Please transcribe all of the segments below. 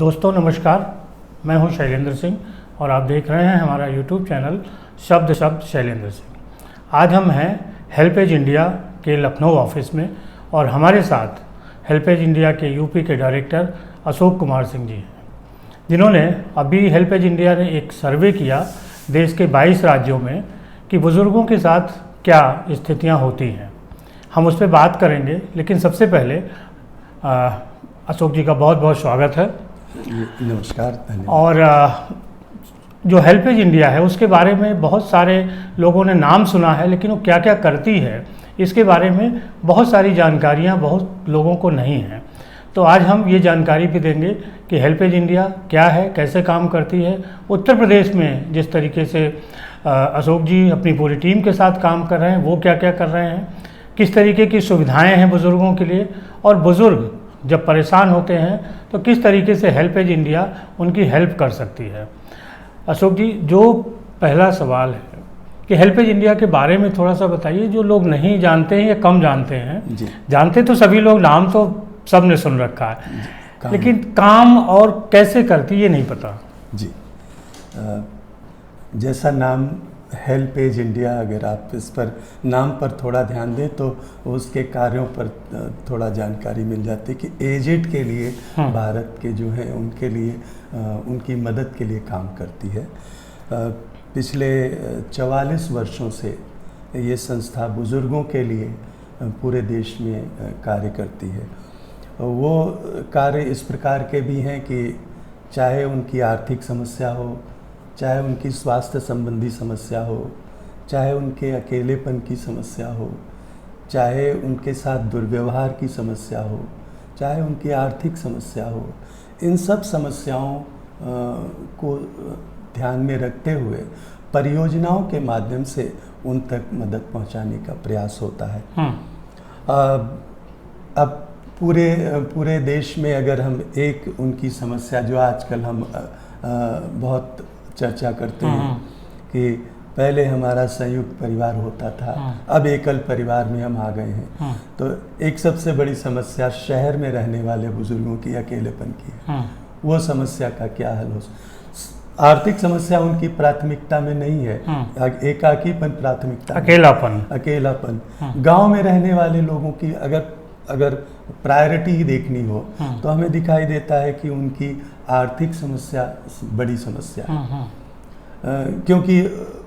दोस्तों नमस्कार, मैं हूं शैलेंद्र सिंह और आप देख रहे हैं हमारा YouTube चैनल शब्द शैलेंद्र सिंह। आज हम हैं हेल्पेज इंडिया के लखनऊ ऑफिस में और हमारे साथ हेल्पेज इंडिया के यूपी के डायरेक्टर अशोक कुमार सिंह जी हैं, जिन्होंने अभी हेल्पेज इंडिया ने एक सर्वे किया देश के 22 राज्यों में कि बुज़ुर्गों के साथ क्या स्थितियां होती हैं। हम उस पर बात करेंगे, लेकिन सबसे पहले अशोक जी का बहुत बहुत स्वागत है। नमस्कार, धन्यवाद। और जो हेल्पेज इंडिया है उसके बारे में बहुत सारे लोगों ने नाम सुना है, लेकिन वो क्या क्या करती है इसके बारे में बहुत सारी जानकारियाँ बहुत लोगों को नहीं हैं। तो आज हम ये जानकारी भी देंगे कि हेल्पेज इंडिया क्या है, कैसे काम करती है। उत्तर प्रदेश में जिस तरीके से अशोक जी अपनी पूरी टीम के साथ काम कर रहे हैं, वो क्या क्या कर रहे हैं, किस तरीके की सुविधाएँ हैं बुज़ुर्गों के लिए, और बुज़ुर्ग जब परेशान होते हैं तो किस तरीके से हेल्पेज इंडिया उनकी हेल्प कर सकती है। अशोक जी, जो पहला सवाल है कि हेल्पेज इंडिया के बारे में थोड़ा सा बताइए, जो लोग नहीं जानते हैं या कम जानते हैं। जानते तो सभी लोग, नाम तो सब ने सुन रखा है, लेकिन काम और कैसे करती ये नहीं पता। जी, जैसा नाम हेल्पेज इंडिया, अगर आप इस पर नाम पर थोड़ा ध्यान दें तो उसके कार्यों पर थोड़ा जानकारी मिल जाती है कि एजेड के लिए भारत के जो हैं उनके लिए उनकी मदद के लिए काम करती है। पिछले 44 वर्षों से ये संस्था बुज़ुर्गों के लिए पूरे देश में कार्य करती है। वो कार्य इस प्रकार के भी हैं कि चाहे उनकी आर्थिक समस्या हो, चाहे उनकी स्वास्थ्य संबंधी समस्या हो, चाहे उनके अकेलेपन की समस्या हो, चाहे उनके साथ दुर्व्यवहार की समस्या हो, चाहे उनकी आर्थिक समस्या हो, इन सब समस्याओं को ध्यान में रखते हुए परियोजनाओं के माध्यम से उन तक मदद पहुंचाने का प्रयास होता है। अब पूरे देश में अगर हम एक उनकी समस्या जो आजकल हम बहुत चर्चा करते हैं कि पहले हमारा संयुक्त परिवार होता था, अब एकल परिवार में हम आ गए हैं, तो एक सबसे बड़ी समस्या शहर में रहने वाले बुजुर्गों की अकेलेपन की है। वो समस्या का क्या हल हो? आर्थिक समस्या उनकी प्राथमिकता में नहीं है, एकाकीपन प्राथमिकता, अकेलापन। गांव में रहने वाले लोगों की अगर प्रायोरिटी ही देखनी हो तो हमें दिखाई देता है कि उनकी आर्थिक समस्या बड़ी समस्या है। क्योंकि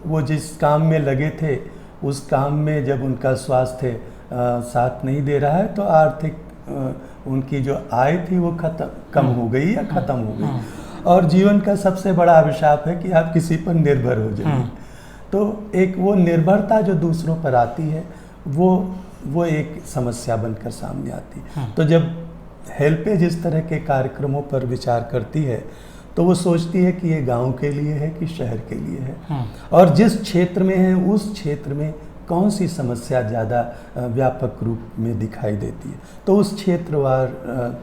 वो जिस काम में लगे थे उस काम में जब उनका स्वास्थ्य साथ नहीं दे रहा है तो आर्थिक उनकी जो आय थी वो कम हो गई या ख़त्म हो गई। और जीवन का सबसे बड़ा अभिशाप है कि आप किसी पर निर्भर हो जाइए। तो एक वो निर्भरता जो दूसरों पर आती है वो एक समस्या बनकर सामने आती है। तो जब हेल्पेज इस तरह के कार्यक्रमों पर विचार करती है तो वो सोचती है कि ये गांव के लिए है कि शहर के लिए है, और जिस क्षेत्र में है उस क्षेत्र में कौन सी समस्या ज़्यादा व्यापक रूप में दिखाई देती है। तो उस क्षेत्रवार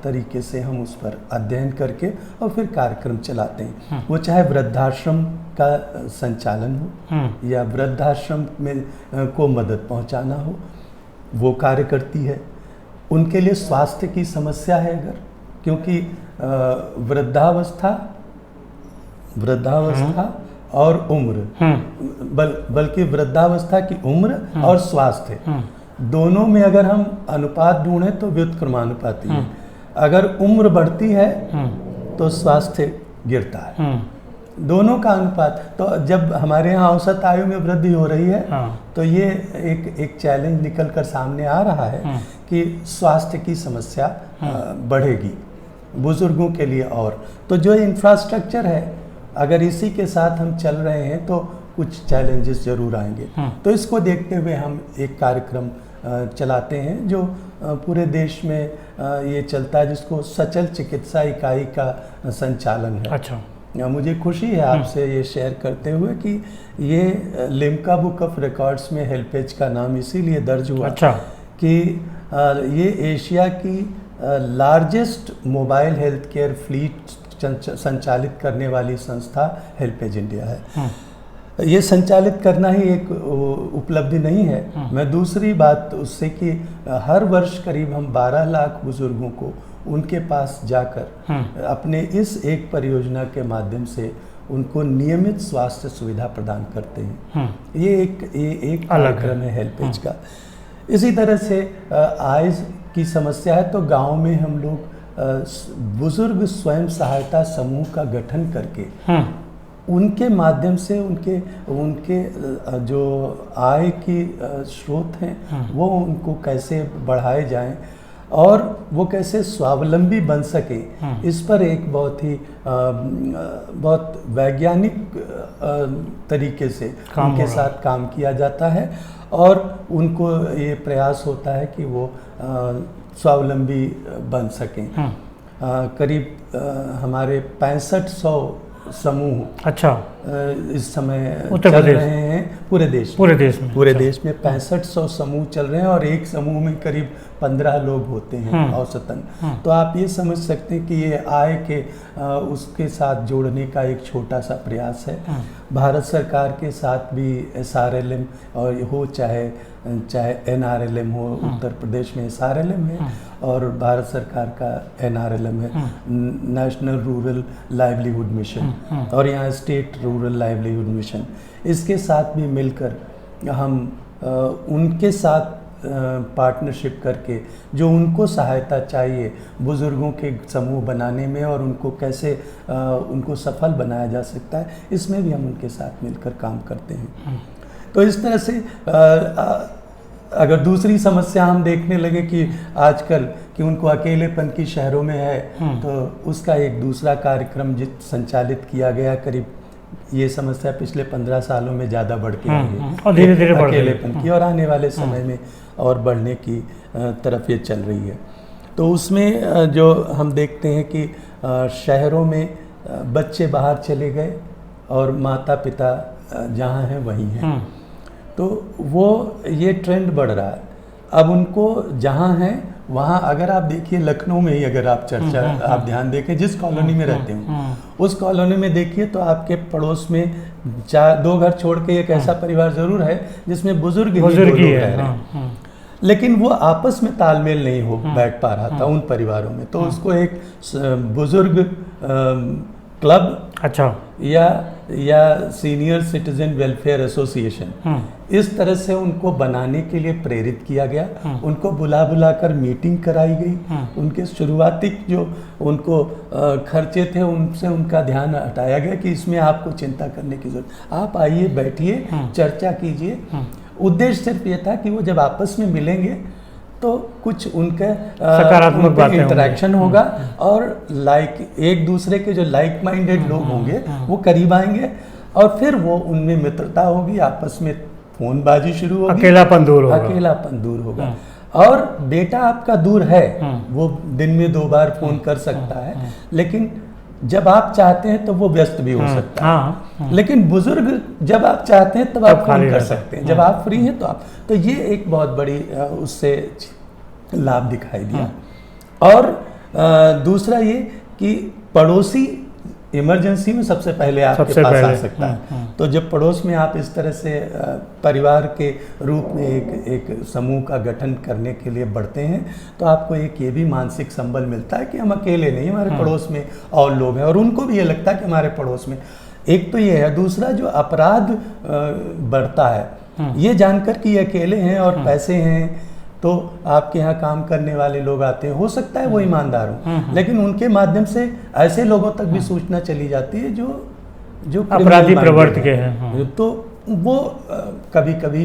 तरीके से हम उस पर अध्ययन करके और फिर कार्यक्रम चलाते हैं। वो चाहे वृद्धाश्रम का संचालन हो या वृद्धाश्रम में को मदद पहुँचाना हो, वो कार्य करती है। उनके लिए स्वास्थ्य की समस्या है अगर, क्योंकि वृद्धावस्था और उम्र, बल्कि वृद्धावस्था की उम्र और स्वास्थ्य दोनों में अगर हम अनुपात ढूंढें तो व्युत्क्रमानुपाती है। अगर उम्र बढ़ती है तो स्वास्थ्य गिरता है, दोनों का अनुपात। तो जब हमारे यहाँ औसत आयु में वृद्धि हो रही है तो ये एक चैलेंज निकल कर सामने आ रहा है कि स्वास्थ्य की समस्या बढ़ेगी बुजुर्गों के लिए। और तो जो इंफ्रास्ट्रक्चर है, अगर इसी के साथ हम चल रहे हैं तो कुछ चैलेंजेस जरूर आएंगे। तो इसको देखते हुए हम एक कार्यक्रम चलाते हैं जो पूरे देश में ये चलता है, जिसको सचल चिकित्सा इकाई का संचालन है। अच्छा, मुझे खुशी है आपसे ये शेयर करते हुए कि ये लिम्का बुक ऑफ रिकॉर्ड्स में हेल्पेज का नाम इसीलिए दर्ज हुआ कि ये एशिया की largest mobile health care fleet संचालित करने वाली संस्था हेल्पेज इंडिया है। ये संचालित करना ही एक उपलब्धि नहीं है। मैं दूसरी बात उससे कि हर वर्ष करीब हम 12 लाख बुजुर्गों को उनके पास जाकर अपने इस एक परियोजना के माध्यम से उनको नियमित स्वास्थ्य सुविधा प्रदान करते हैं। ये एक कार्यक्रम है हेल्पेज का। इसी तरह से आय की समस्या है तो गांव में हम लोग बुजुर्ग स्वयं सहायता समूह का गठन करके उनके माध्यम से उनके जो आय की स्रोत हैं वो उनको कैसे बढ़ाए जाएं और वो कैसे स्वावलंबी बन सके, इस पर एक बहुत वैज्ञानिक तरीके से उनके साथ काम किया जाता है और उनको ये प्रयास होता है कि वो स्वावलंबी बन सकें। करीब हमारे 6500 समूह अच्छा इस समय उत्तर चल प्रदेश रहे हैं पूरे देश में 6500 समूह चल रहे हैं और एक समूह में करीब 15 लोग होते हैं औसतन। तो आप ये समझ सकते हैं कि ये आय के उसके साथ जोड़ने का एक छोटा सा प्रयास है। भारत सरकार के साथ भी SRLM और हो चाहे NRLM हो, उत्तर प्रदेश में SRLM है और भारत सरकार का NRLM है, नेशनल रूरल लाइवलीहुड मिशन, और यहाँ स्टेट रूरल लाइवलीहुड मिशन। इसके साथ भी मिलकर हम उनके साथ पार्टनरशिप करके जो उनको सहायता चाहिए बुजुर्गों के समूह बनाने में और उनको कैसे उनको सफल बनाया जा सकता है, इसमें भी हम उनके साथ मिलकर काम करते हैं। तो इस तरह से अगर दूसरी समस्या हम देखने लगे कि आजकल कि उनको अकेलेपन की शहरों में है, तो उसका एक दूसरा कार्यक्रम संचालित किया गया। करीब ये समस्या पिछले 15 सालों में ज़्यादा बढ़ के आई है और धीरे-धीरे बढ़ अकेलेपन की, और आने वाले समय में और बढ़ने की तरफ ये चल रही है। तो उसमें जो हम देखते हैं कि शहरों में बच्चे बाहर चले गए और माता पिता जहाँ हैं वहीं हैं, तो वो ये ट्रेंड बढ़ रहा है। अब उनको जहाँ हैं वहाँ, अगर आप देखिए लखनऊ में ही अगर आप आप ध्यान देखें, जिस कॉलोनी में रहते हो उस कॉलोनी में देखिए तो आपके पड़ोस में 2 घर छोड़ के एक ऐसा परिवार जरूर है जिसमें बुजुर्ग ही रह रहे हैं, लेकिन वो आपस में तालमेल नहीं हो बैठ पा रहा था उन परिवारों में। तो उसको एक बुजुर्ग क्लब अच्छा या सीनियर सिटीजन वेलफेयर एसोसिएशन, इस तरह से उनको बनाने के लिए प्रेरित किया गया। उनको बुला कर मीटिंग कराई गई। उनके शुरुआती जो उनको खर्चे थे उनसे उनका ध्यान हटाया गया कि इसमें आपको चिंता करने की जरूरत, आप आइए बैठिए चर्चा कीजिए। उद्देश्य सिर्फ ये था कि वो जब आपस में मिलेंगे तो कुछ उनके सकारात्मक बातें इंटरेक्शन होगा और एक दूसरे के जो लाइक माइंडेड लोग होंगे वो करीब आएंगे और फिर वो उनमें मित्रता होगी, आपस में फोनबाजी शुरू होगी, अकेलापन दूर होगा। और बेटा आपका दूर है, वो दिन में 2 बार फोन कर सकता है, लेकिन जब आप चाहते हैं तो वो व्यस्त भी हो सकता है। लेकिन बुजुर्ग जब आप चाहते हैं तब आप फोन कर सकते हैं, जब आप फ्री हैं तो आप, तो ये एक बहुत बड़ी उससे लाभ दिखाई दिया। और दूसरा ये कि पड़ोसी इमरजेंसी में सबसे पहले आपके पास आ सकता है। तो जब पड़ोस में आप इस तरह से परिवार के रूप में एक समूह का गठन करने के लिए बढ़ते हैं तो आपको एक ये भी मानसिक संबल मिलता है कि हम अकेले नहीं, हमारे पड़ोस में और लोग हैं, और उनको भी ये लगता है कि हमारे पड़ोस में। एक तो ये है, दूसरा जो अपराध बढ़ता है ये जानकर कि ये अकेले हैं और पैसे हैं, तो आपके यहाँ काम करने वाले लोग आते हैं, हो सकता है वो ईमानदार हो, लेकिन उनके माध्यम से ऐसे लोगों तक भी सूचना चली जाती है जो अपराधी प्रवृत्ति के हैं। तो वो कभी कभी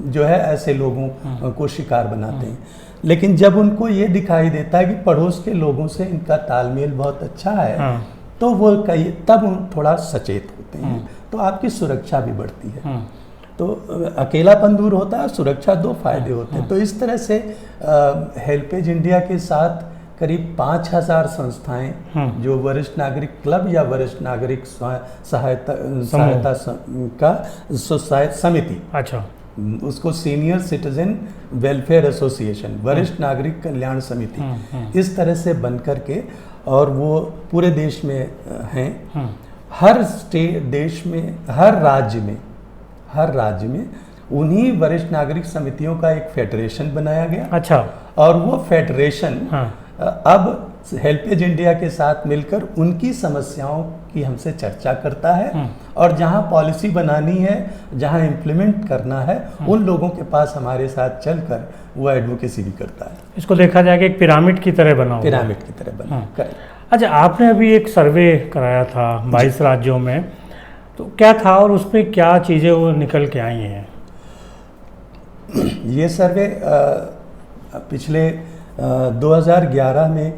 जो है ऐसे लोगों को शिकार बनाते हैं। लेकिन जब उनको ये दिखाई देता है कि पड़ोस के लोगों से इनका तालमेल बहुत अच्छा है, तो वो तब थोड़ा सचेत होते हैं, तो आपकी सुरक्षा भी बढ़ती है। तो अकेलापन दूर होता है, सुरक्षा, 2 फायदे होते हैं। तो इस तरह से हेल्पेज इंडिया के साथ करीब 5000 संस्थाएं जो वरिष्ठ नागरिक क्लब या वरिष्ठ नागरिक सहायता का समिति, अच्छा, उसको सीनियर सिटीजन वेलफेयर एसोसिएशन, वरिष्ठ नागरिक कल्याण समिति, इस तरह से बन करके, और वो पूरे देश में हैं। हर देश में, हर राज्य में उन्हीं वरिष्ठ नागरिक समितियों का एक फेडरेशन बनाया गया। अच्छा। और वो फेडरेशन अब हेल्पेज इंडिया के साथ मिलकर उनकी समस्याओं की हमसे चर्चा करता है और जहां पॉलिसी बनानी है, जहां इम्प्लीमेंट करना है, उन लोगों के पास हमारे साथ चलकर वो एडवोकेसी भी करता है। इसको देखा जाए कि एक पिरामिड की तरह बना हुआ। पिरामिड की तरह बना। करेक्ट। अच्छा, आपने अभी एक सर्वे कराया था 22 राज्यों में, तो क्या था और उसमें क्या चीज़ें वो निकल के आई हैं? ये सर्वे पिछले 2011 में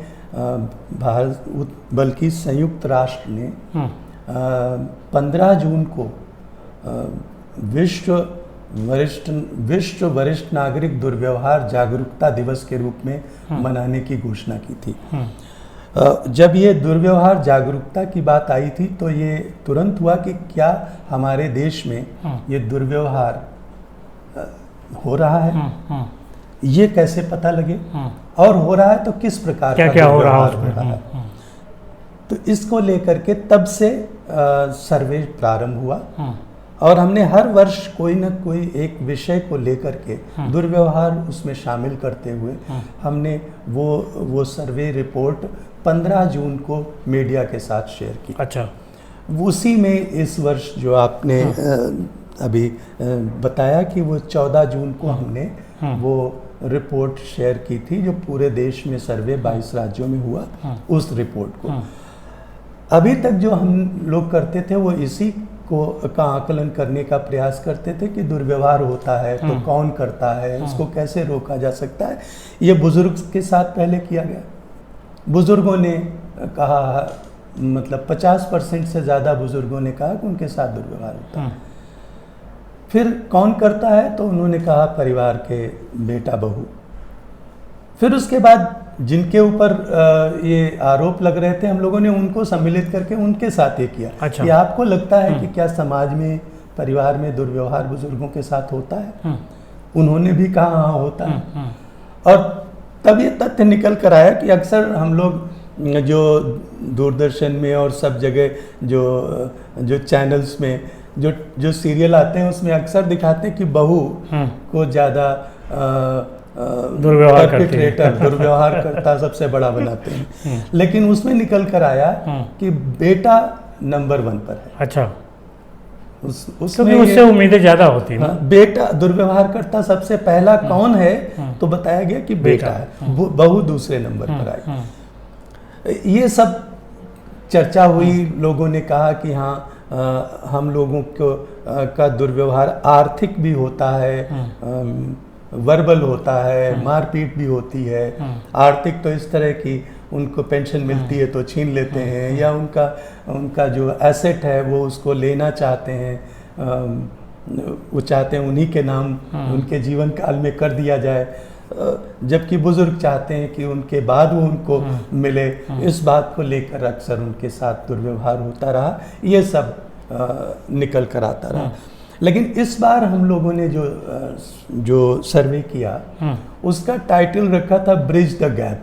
भारत बल्कि संयुक्त राष्ट्र ने 15 जून को विश्व वरिष्ठ नागरिक दुर्व्यवहार जागरूकता दिवस के रूप में मनाने की घोषणा की थी। जब ये दुर्व्यवहार जागरूकता की बात आई थी तो ये तुरंत हुआ कि क्या हमारे देश में ये दुर्व्यवहार हो रहा है, ये कैसे पता लगे, और हो रहा है तो किस प्रकार का क्या हो रहा है। तो इसको लेकर के तब से सर्वे प्रारंभ हुआ और हमने हर वर्ष कोई न कोई एक विषय को लेकर के दुर्व्यवहार उसमें शामिल करते हुए हमने वो सर्वे रिपोर्ट 15 जून को मीडिया के साथ शेयर की। अच्छा। उसी में इस वर्ष जो आपने अभी बताया कि वो 14 जून को हमने वो रिपोर्ट शेयर की थी, जो पूरे देश में सर्वे 22 राज्यों में हुआ, उस रिपोर्ट को। अभी तक जो हम लोग करते थे वो इसी का आकलन करने का प्रयास करते थे कि दुर्व्यवहार होता है तो कौन करता है, उसको कैसे रोका जा सकता है। ये बुजुर्ग के साथ पहले किया गया। बुजुर्गों ने कहा, मतलब 50% से ज़्यादा बुजुर्गों ने कहा कि उनके साथ दुर्व्यवहार होता है। फिर कौन करता है तो उन्होंने कहा परिवार के बेटा बहू। फिर उसके बाद जिनके ऊपर ये आरोप लग रहे थे, हम लोगों ने उनको सम्मिलित करके उनके साथ ये किया। अच्छा। कि आपको लगता है कि क्या समाज में, परिवार में दुर्व्यवहार बुजुर्गों के साथ होता है? उन्होंने भी कहा हाँ होता है। और तब ये तथ्य निकल कर आया कि अक्सर हम लोग जो दूरदर्शन में और सब जगह जो चैनल्स में जो सीरियल आते हैं उसमें अक्सर दिखाते हैं कि बहू को ज़्यादा दुर्व्यवहार करता सबसे बड़ा बनाते हैं, लेकिन उसमें निकल कर आया कि बेटा नंबर 1 पर है। अच्छा। उसमें उससे उम्मीदें ज़्यादा होती हैं। बेटा दुर्व्यवहार करता सबसे पहला कौन है तो बताया गया कि बेटा है, बहू दूसरे नंबर पर आई। ये सब चर्चा हुई, लोगों ने कहा कि हाँ हम लोगों को का दुर्व्यवहार आर्थिक भी होता है, वर्बल होता है, मारपीट भी होती है। आर्थिक तो इस तरह की उनको पेंशन मिलती है तो छीन लेते हैं, या उनका जो एसेट है वो उसको लेना चाहते हैं, वो चाहते हैं उन्हीं के नाम उनके जीवन काल में कर दिया जाए, जबकि बुजुर्ग चाहते हैं कि उनके बाद वो उनको मिले। इस बात को लेकर अक्सर उनके साथ दुर्व्यवहार होता रहा, ये सब निकल कर आता रहा। लेकिन इस बार हम लोगों ने जो सर्वे किया उसका टाइटल रखा था ब्रिज द गैप।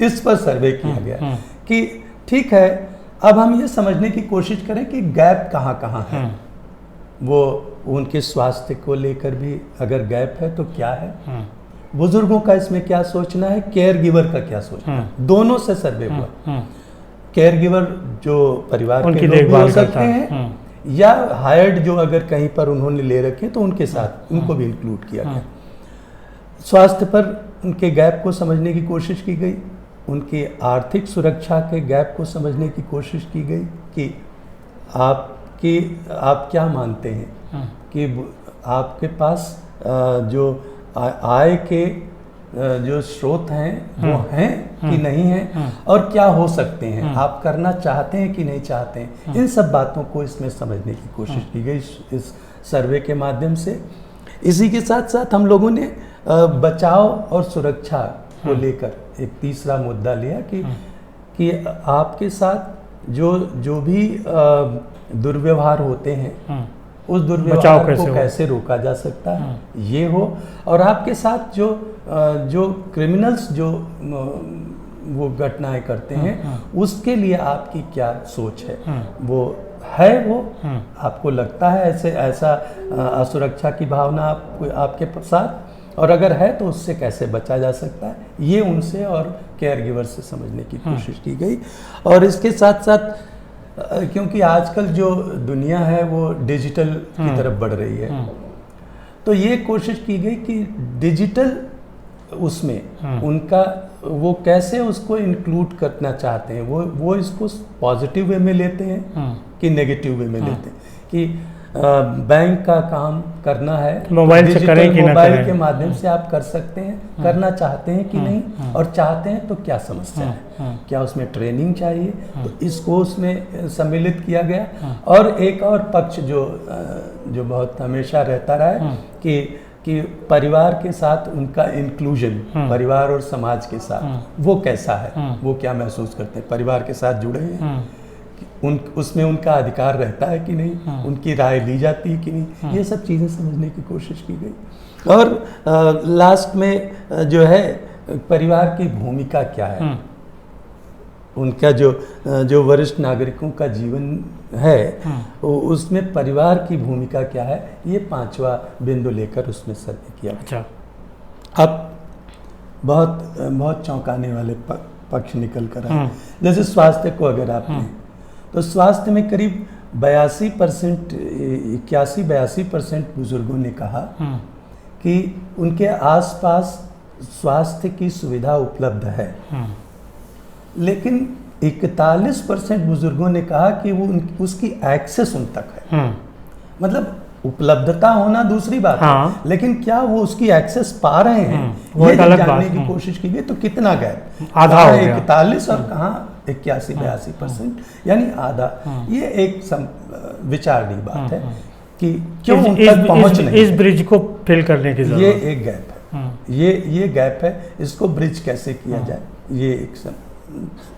इस पर सर्वे किया गया कि ठीक है, अब हम ये समझने की कोशिश करें कि गैप कहाँ कहाँ है। वो उनके स्वास्थ्य को लेकर भी अगर गैप है तो क्या है, बुजुर्गों का इसमें क्या सोचना है, केयर गिवर का क्या सोचना है, दोनों से सर्वे हुआ। केयर गिवर जो परिवार के लोग हो सकते हैं, या हायर्ड जो अगर कहीं पर उन्होंने ले रखे तो उनके साथ उनको भी इंक्लूड किया गया। स्वास्थ्य पर उनके गैप को समझने की कोशिश की गई, उनकी आर्थिक सुरक्षा के गैप को समझने की कोशिश की गई कि आप क्या मानते हैं कि आपके पास जो आय के जो स्रोत हैं वो हैं कि नहीं हैं, और क्या हो सकते हैं, आप करना चाहते हैं कि नहीं चाहते हैं। इन सब बातों को इसमें समझने की कोशिश की गई इस सर्वे के माध्यम से। इसी के साथ साथ हम लोगों ने बचाव और सुरक्षा को लेकर एक तीसरा मुद्दा लिया कि आपके साथ जो भी दुर्व्यवहार होते हैं उस दुर्व्यवहार को कैसे रोका जा सकता है, ये हो। और आपके साथ जो क्रिमिनल्स जो वो घटनाएं करते हैं उसके लिए आपकी क्या सोच है, वो आपको लगता है ऐसा असुरक्षा की भावना आपके साथ, और अगर है तो उससे कैसे बचा जा सकता है, ये उनसे और केयर गिवर से समझने की कोशिश की गई। और इसके साथ साथ क्योंकि आजकल जो दुनिया है वो डिजिटल की तरफ बढ़ रही है, तो ये कोशिश की गई कि डिजिटल उसमें उनका वो कैसे उसको इंक्लूड करना चाहते हैं, वो इसको पॉजिटिव वे में लेते हैं कि नेगेटिव वे में लेते हैं, कि बैंक का काम करना है मोबाइल से करें कि ना मोबाइल करें, के माध्यम से आप कर सकते हैं, करना चाहते हैं कि नहीं, और चाहते हैं तो क्या समस्या है, क्या उसमें ट्रेनिंग चाहिए, तो इसको उसमें सम्मिलित किया गया। और एक और पक्ष जो बहुत हमेशा रहता रहा है कि परिवार के साथ उनका इंक्लूजन, परिवार और समाज के साथ वो कैसा है, वो क्या महसूस करते हैं, परिवार के साथ जुड़े हैं, उसमें उनका अधिकार रहता है कि नहीं, उनकी राय ली जाती है कि नहीं, ये सब चीज़ें समझने की कोशिश की गई। और लास्ट में जो है परिवार की भूमिका क्या है, उनका जो वरिष्ठ नागरिकों का जीवन है उसमें परिवार की भूमिका क्या है, ये 5वां बिंदु लेकर उसमें सर्वे किया। अच्छा, अब बहुत चौंकाने वाले पक्ष निकल कर आए। जैसे स्वास्थ्य को अगर आपने, तो स्वास्थ्य में करीब 82% 81-82% बुजुर्गों ने कहा कि उनके आसपास स्वास्थ्य की सुविधा उपलब्ध है, लेकिन 41% बुजुर्गों ने कहा कि वो उसकी एक्सेस उन तक है। मतलब उपलब्धता होना दूसरी बात है, लेकिन क्या वो उसकी एक्सेस पा रहे हैं, ये जानने की कोशिश की गई। तो कितना गैप, आधा हो गया, 41 और कहाँ 81-82%, यानी आधा। ये एक विचारनीय बात है कि क्यों उन तक पहुंच नहीं, इस ब्रिज को फिल करने की जरूरत, ये एक गैप है, ये गैप है, इसको ब्रिज कैसे किया जाए, ये एक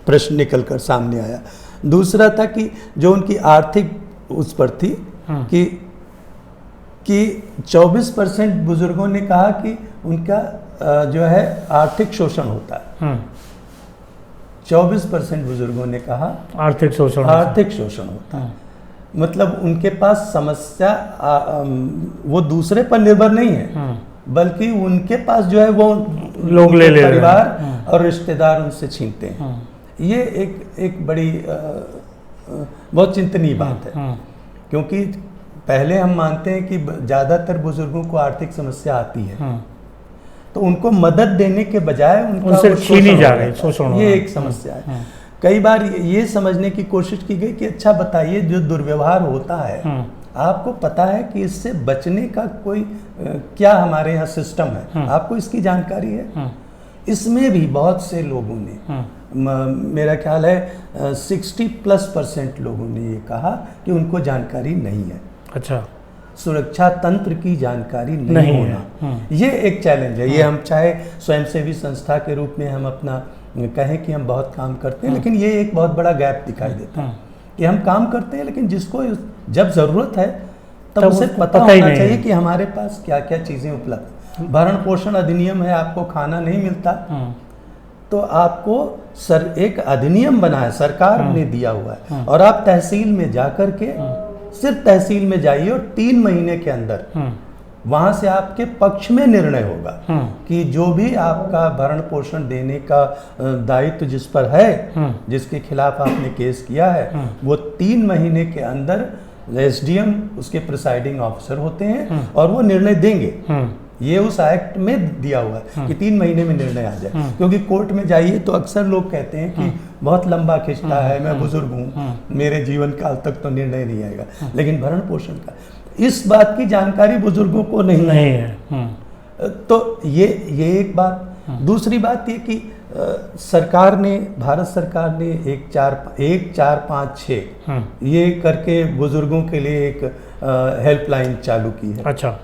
प्रश्न निकल कर सामने आया। दूसरा था कि जो उनकी आर्थिक उस पर थी कि 24% बुजुर्गों ने कहा कि उनका जो है आर्थिक शोषण होता है। 24% बुजुर्गों ने कहा आर्थिक शोषण होता है। मतलब उनके पास समस्या वो दूसरे पर निर्भर नहीं है, बल्कि उनके पास जो है वो लोग ले ले परिवार और रिश्तेदार उनसे छीनते हैं। ये एक बड़ी बहुत चिंतनीय बात है, क्योंकि पहले हम मानते हैं कि ज़्यादातर बुजुर्गों को आर्थिक समस्या आती है, तो उनको मदद देने के बजाय उनसे छीनी जा रही है, ये एक समस्या है। कई बार ये समझने की कोशिश की गई कि अच्छा बताइए, जो दुर्व्यवहार होता है आपको पता है कि इससे बचने का कोई क्या हमारे यहाँ सिस्टम है, आपको इसकी जानकारी है? इसमें भी बहुत से लोगों ने, मेरा ख्याल है 60+% लोगों ने ये कहा कि उनको जानकारी नहीं है। अच्छा, सुरक्षा तंत्र की जानकारी नहीं होना, ये एक चैलेंज है। ये हम चाहे स्वयंसेवी संस्था के रूप में हम अपना कहें कि हम बहुत काम करते हैं, लेकिन ये एक बहुत बड़ा गैप दिखाई देता है कि हम काम करते हैं, लेकिन जिसको जब ज़रूरत है तब उसे पता होना चाहिए कि हमारे पास क्या क्या चीज़ें उपलब्ध। भरण पोषण अधिनियम है, आपको खाना नहीं मिलता तो आपको एक अधिनियम बना है, सरकार ने दिया हुआ है, और आप तहसील में जाकर के सिर्फ तहसील में जाइए और 3 महीने के अंदर वहां से आपके पक्ष में निर्णय होगा कि जो भी आपका भरण पोषण देने का दायित्व जिस पर है, जिसके खिलाफ आपने केस किया है, वो 3 महीने के अंदर एसडीएम उसके प्रिसाइडिंग ऑफिसर होते हैं और वो निर्णय देंगे। ये उस एक्ट में दिया हुआ है कि 3 महीने में निर्णय आ जाए, क्योंकि कोर्ट में जाइए तो अक्सर लोग कहते हैं कि बहुत लंबा खिंचता है, मैं बुजुर्ग हूँ, मेरे जीवन काल तक तो निर्णय नहीं आएगा। लेकिन भरण पोषण का इस बात की जानकारी बुजुर्गों को नहीं है। तो ये एक बात। दूसरी बात ये कि सरकार ने, भारत सरकार ने 1-4-5-6 ये करके बुजुर्गों के लिए एक हेल्पलाइन चालू की है। अच्छा,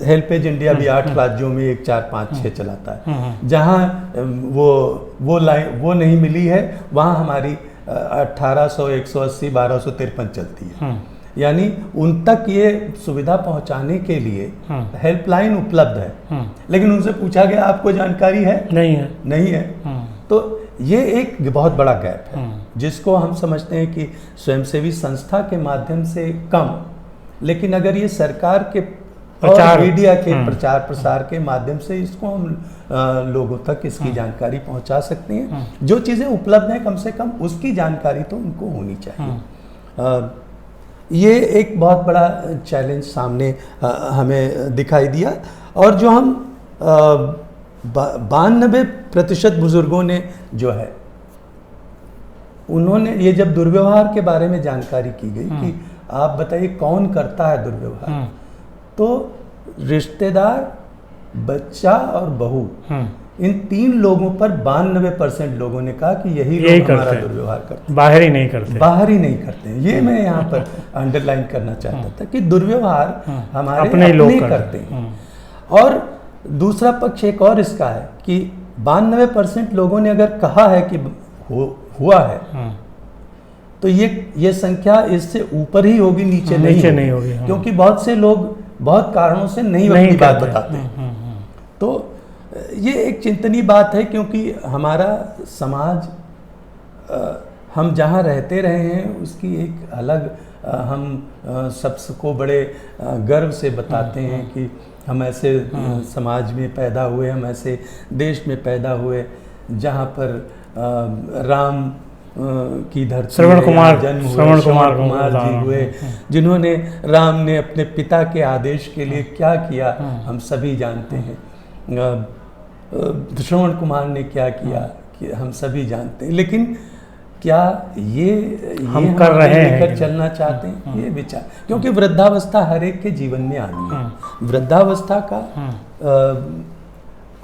हेल्पेज इंडिया भी 8 राज्यों में 1-4-5-6 चलाता है। जहाँ वो नहीं मिली है, वहाँ हमारी 1800, 180, 1253 चलती है। यानी उन तक ये सुविधा पहुंचाने के लिए हेल्पलाइन उपलब्ध है, लेकिन उनसे पूछा गया आपको जानकारी है? नहीं है। तो ये एक बहुत बड़ा गैप है, जिसको हम समझते हैं कि स्वयंसेवी संस्था के माध्यम से कम, लेकिन अगर ये सरकार के और मीडिया के प्रचार प्रसार के माध्यम से इसको हम लोगों तक इसकी जानकारी पहुंचा सकते हैं। जो चीज़ें उपलब्ध हैं कम से कम उसकी जानकारी तो उनको होनी चाहिए। ये एक बहुत बड़ा चैलेंज सामने हमें दिखाई दिया। और जो हम 92% बुजुर्गों ने जो है उन्होंने ये जब दुर्व्यवहार के बारे में जानकारी की गई कि आप बताइए कौन करता है दुर्व्यवहार, तो रिश्तेदार, बच्चा और बहू, इन 3 लोगों पर 92% लोगों ने कहा कि यही लोग हमारा दुर्व्यवहार करते हैं, बाहर ही नहीं करते, बाहर ही नहीं करते हैं। ये मैं यहाँ पर अंडरलाइन करना चाहता था कि दुर्व्यवहार हमारे अपने लोग करते हैं। और दूसरा पक्ष एक और इसका है कि 92% लोगों ने अगर कहा है कि हुआ है तो ये संख्या इससे ऊपर ही होगी, नीचे नहीं होगी। क्योंकि बहुत से लोग बहुत कारणों से नहीं अपनी बात बताते। तो ये एक चिंतनीय बात है, क्योंकि हमारा समाज हम जहाँ रहते रहे हैं उसकी एक अलग हम सबको बड़े गर्व से बताते हैं कि हम ऐसे समाज में पैदा हुए, हम ऐसे देश में पैदा हुए जहाँ पर राम की धरती श्रवण कुमार जी हुए, जिन्होंने राम ने अपने पिता के आदेश के लिए क्या किया हम सभी जानते हैं। श्रवण कुमार ने क्या किया कि हम सभी जानते हैं। लेकिन क्या ये हम कर रहे हैं, चलना चाहते हैं ये विचार, क्योंकि वृद्धावस्था हर एक के जीवन में आनी है। वृद्धावस्था का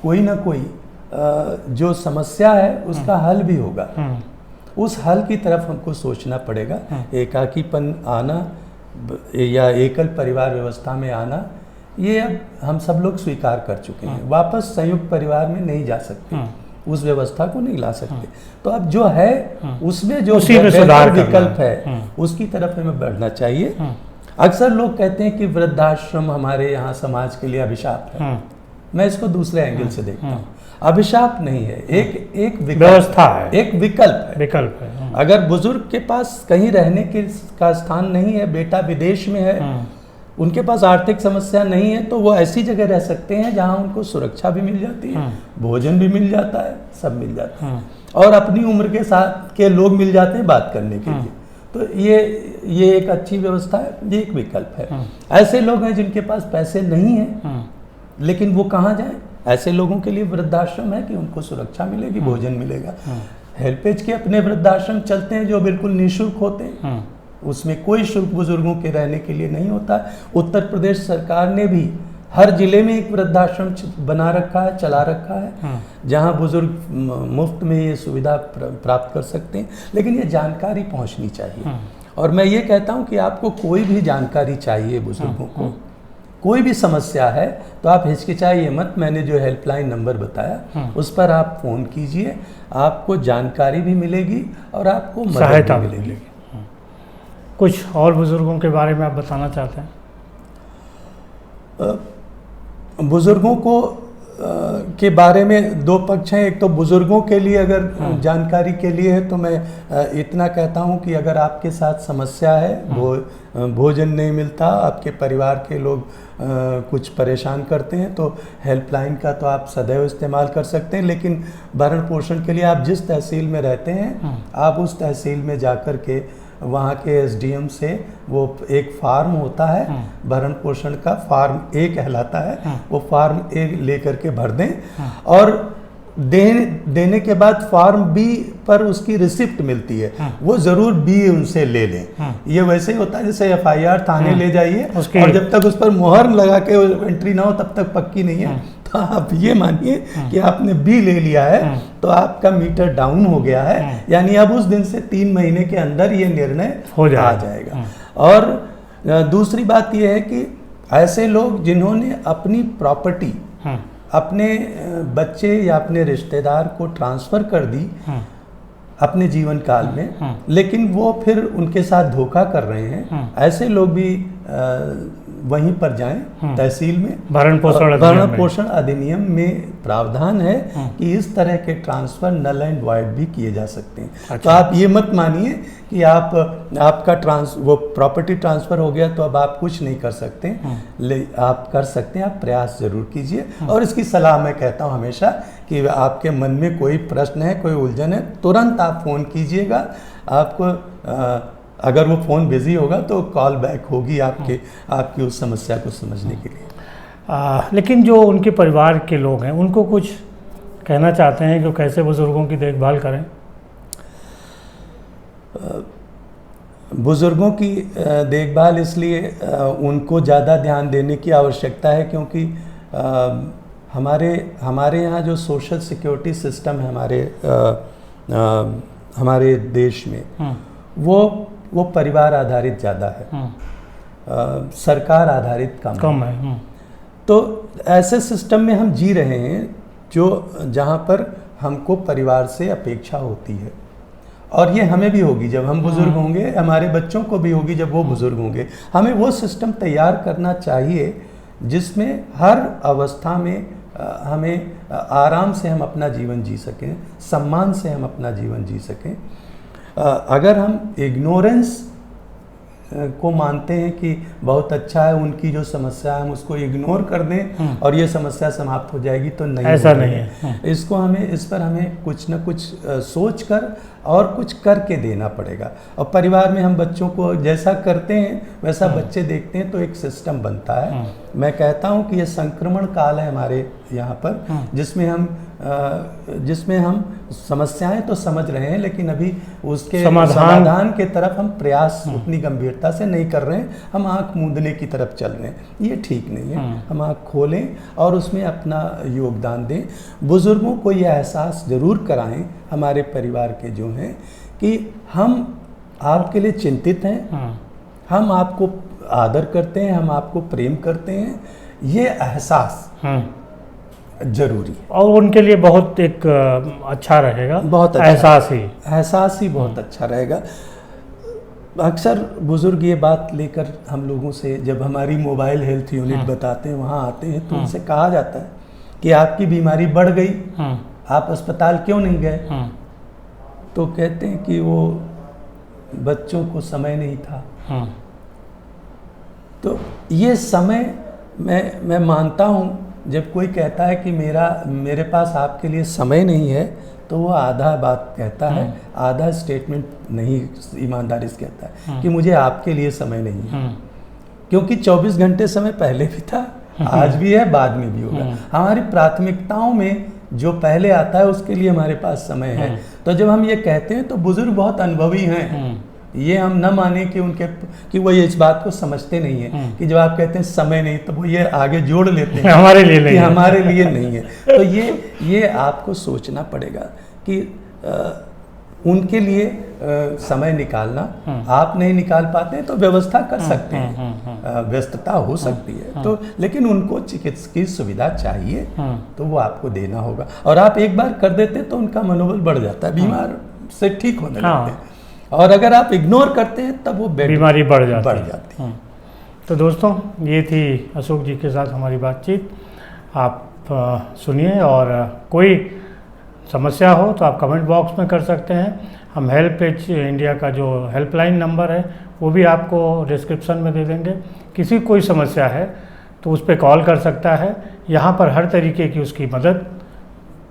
कोई ना कोई जो समस्या है उसका हल भी होगा। उस हल की तरफ हमको सोचना पड़ेगा। एकाकीपन आना या एकल परिवार व्यवस्था में आना, ये अब हम सब लोग स्वीकार कर चुके हैं। वापस संयुक्त परिवार में नहीं जा सकते, उस व्यवस्था को नहीं ला सकते। तो अब जो है उसमें जो सुधार विकल्प है उसकी तरफ हमें बढ़ना चाहिए। अक्सर लोग कहते हैं कि वृद्धाश्रम हमारे यहाँ समाज के लिए अभिशाप है। मैं इसको दूसरे एंगल से देखता हूँ। अभिशाप नहीं है, एक व्यवस्था है, एक विकल्प है। अगर बुजुर्ग के पास कहीं रहने का स्थान नहीं है, बेटा विदेश में है, उनके पास आर्थिक समस्या नहीं है, तो वो ऐसी जगह रह सकते हैं जहां उनको सुरक्षा भी मिल जाती है, भोजन भी मिल जाता है, सब मिल जाता है, और अपनी उम्र के साथ के लोग मिल जाते हैं बात करने के लिए। तो ये एक अच्छी व्यवस्था है, ये एक विकल्प है। ऐसे लोग हैं जिनके पास पैसे नहीं है, लेकिन वो कहाँ जाएं? ऐसे लोगों के लिए वृद्धाश्रम है कि उनको सुरक्षा मिलेगी, भोजन मिलेगा। हेल्पेज के अपने वृद्धाश्रम चलते हैं जो बिल्कुल निःशुल्क होते हैं, उसमें कोई शुल्क बुजुर्गों के रहने के लिए नहीं होता है। उत्तर प्रदेश सरकार ने भी हर जिले में एक वृद्धाश्रम बना रखा है, चला रखा है, जहां बुजुर्ग मुफ्त में ये सुविधा प्राप्त कर सकते हैं। लेकिन ये जानकारी पहुंचनी चाहिए। और मैं ये कहता हूं कि आपको कोई भी जानकारी चाहिए बुजुर्गों को, कोई भी समस्या है तो आप हिचकिचाइए मत। मैंने जो हेल्पलाइन नंबर बताया उस पर आप फ़ोन कीजिए, आपको जानकारी भी मिलेगी और आपको सहायता भी मिलेगी। कुछ और बुजुर्गों के बारे में आप बताना चाहते हैं? बुजुर्गों को के बारे में दो पक्ष हैं। एक तो बुजुर्गों के लिए अगर जानकारी के लिए है तो मैं इतना कहता हूं कि अगर आपके साथ समस्या है, भोजन नहीं मिलता, आपके परिवार के लोग कुछ परेशान करते हैं, तो हेल्पलाइन का तो आप सदैव इस्तेमाल कर सकते हैं। लेकिन भरण पोषण के लिए आप जिस तहसील में रहते हैं आप उस तहसील में जाकर के वहाँ के एसडीएम से वो एक फार्म होता है भरण पोषण का, फार्म ए कहलाता है, वो फार्म ए लेकर के भर दें और देने के बाद फार्म बी पर उसकी रिसिप्ट मिलती है, वो जरूर बी उनसे ले लें। ये वैसे ही होता है जैसे एफआईआर थाने ले जाइए और जब तक उस पर मोहर लगा के एंट्री ना हो तब तक पक्की नहीं है। तो आप ये मानिए कि आपने बी ले लिया है तो आपका मीटर डाउन हो गया है, यानी अब उस दिन से 3 महीने के अंदर ये निर्णय आ जाएगा। और दूसरी बात यह है कि ऐसे लोग जिन्होंने अपनी प्रॉपर्टी अपने बच्चे या अपने रिश्तेदार को ट्रांसफ़र कर दी अपने जीवन काल में, लेकिन वो फिर उनके साथ धोखा कर रहे हैं, ऐसे लोग भी वहीं पर जाएं तहसील में। भरण पोषण अधिनियम में प्रावधान है कि इस तरह के ट्रांसफर नल एंड वॉइड भी किए जा सकते हैं। अच्छा। तो आप ये मत मानिए कि आपका वो प्रॉपर्टी ट्रांसफर हो गया तो अब आप कुछ नहीं कर सकते। आप कर सकते हैं, आप प्रयास जरूर कीजिए। और इसकी सलाह मैं कहता हूँ हमेशा कि आपके मन में कोई प्रश्न है, कोई उलझन है, तुरंत आप फ़ोन कीजिएगा। आपको अगर वो फ़ोन बिज़ी होगा तो कॉल बैक होगी आपकी उस समस्या को समझने के लिए। लेकिन जो उनके परिवार के लोग हैं उनको कुछ कहना चाहते हैं कि कैसे बुज़ुर्गों की देखभाल करें? बुज़ुर्गों की देखभाल इसलिए उनको ज़्यादा ध्यान देने की आवश्यकता है क्योंकि हमारे यहाँ जो सोशल सिक्योरिटी सिस्टम है हमारे देश में वो परिवार आधारित ज़्यादा है, सरकार आधारित कम है। तो ऐसे सिस्टम में हम जी रहे हैं जहाँ पर हमको परिवार से अपेक्षा होती है, और ये हमें भी होगी जब हम बुज़ुर्ग होंगे, हमारे बच्चों को भी होगी जब वो बुज़ुर्ग होंगे। हमें वो सिस्टम तैयार करना चाहिए जिसमें हर अवस्था में हमें आराम से हम अपना जीवन जी सकें, सम्मान से हम अपना जीवन जी सकें। अगर हम इग्नोरेंस को मानते हैं कि बहुत अच्छा है, उनकी जो समस्या है हम उसको इग्नोर कर दें और ये समस्या समाप्त हो जाएगी, तो नहीं, ऐसा नहीं है। इस पर हमें कुछ न कुछ सोच कर और कुछ करके देना पड़ेगा। और परिवार में हम बच्चों को जैसा करते हैं वैसा बच्चे देखते हैं, तो एक सिस्टम बनता है। मैं कहता हूँ कि ये संक्रमण काल है हमारे यहाँ पर, जिसमें हम समस्याएं तो समझ रहे हैं लेकिन अभी उसके समाधान के तरफ हम प्रयास उतनी गंभीरता से नहीं कर रहे हैं। हम आंख मूंदने की तरफ चल रहे हैं, ये ठीक नहीं है। हम आंख खोलें और उसमें अपना योगदान दें। बुजुर्गों को ये एहसास जरूर कराएं, हमारे परिवार के जो हैं, कि हम आपके लिए चिंतित हैं, हम आपको आदर करते हैं, हम आपको प्रेम करते हैं। ये एहसास जरूरी है और उनके लिए बहुत एक अच्छा रहेगा, बहुत अच्छा एहसास ही बहुत अच्छा रहेगा। अक्सर बुजुर्ग ये बात लेकर हम लोगों से, जब हमारी मोबाइल हेल्थ यूनिट बताते हैं वहाँ आते हैं, तो उनसे कहा जाता है कि आपकी बीमारी बढ़ गई, आप अस्पताल क्यों नहीं गए? तो कहते हैं कि वो बच्चों को समय नहीं था। तो ये समय मैं मानता हूँ, जब कोई कहता है कि मेरे पास आपके लिए समय नहीं है, तो वो आधा बात कहता है, आधा स्टेटमेंट नहीं ईमानदारी से कहता है कि मुझे आपके लिए समय नहीं है। क्योंकि 24 घंटे समय पहले भी था, आज भी है, बाद में भी होगा। हमारी प्राथमिकताओं में जो पहले आता है उसके लिए हमारे पास समय है। तो जब हम ये कहते हैं तो बुजुर्ग बहुत अनुभवी हैं, ये हम न माने कि वो ये इस बात को समझते नहीं है कि जब आप कहते हैं समय नहीं, तो वो ये आगे जोड़ लेते हैं हमारे लिए नहीं, हमारे लिए नहीं है। तो ये आपको सोचना पड़ेगा कि उनके लिए समय निकालना, आप नहीं निकाल पाते हैं तो व्यवस्था कर सकते हैं, व्यस्तता हो सकती है, तो लेकिन उनको चिकित्सकीय सुविधा चाहिए, तो वो आपको देना होगा। और आप एक बार कर देते तो उनका मनोबल बढ़ जाता है, बीमार से ठीक होने लगते हैं। और अगर आप इग्नोर करते हैं तब वो बीमारी बढ़ जाती है। तो दोस्तों, ये थी अशोक जी के साथ हमारी बातचीत। आप सुनिए, और कोई समस्या हो तो आप कमेंट बॉक्स में कर सकते हैं। हम हेल्पेज इंडिया का जो हेल्पलाइन नंबर है वो भी आपको डिस्क्रिप्शन में दे देंगे। किसी कोई समस्या है तो उस पर कॉल कर सकता है। यहाँ पर हर तरीके की उसकी मदद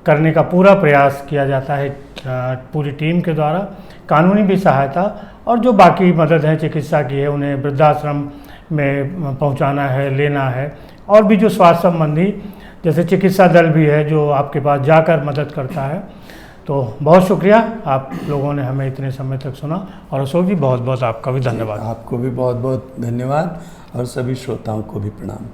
करने का पूरा प्रयास किया जाता है पूरी टीम के द्वारा। कानूनी भी सहायता और जो बाकी मदद है चिकित्सा की है, उन्हें वृद्धाश्रम में पहुंचाना है, लेना है, और भी जो स्वास्थ्य संबंधी जैसे चिकित्सा दल भी है जो आपके पास जाकर मदद करता है। तो बहुत शुक्रिया, आप लोगों ने हमें इतने समय तक सुना। और अशोक जी, बहुत बहुत आपका भी धन्यवाद। आपको भी बहुत बहुत धन्यवाद, और सभी श्रोताओं को भी प्रणाम।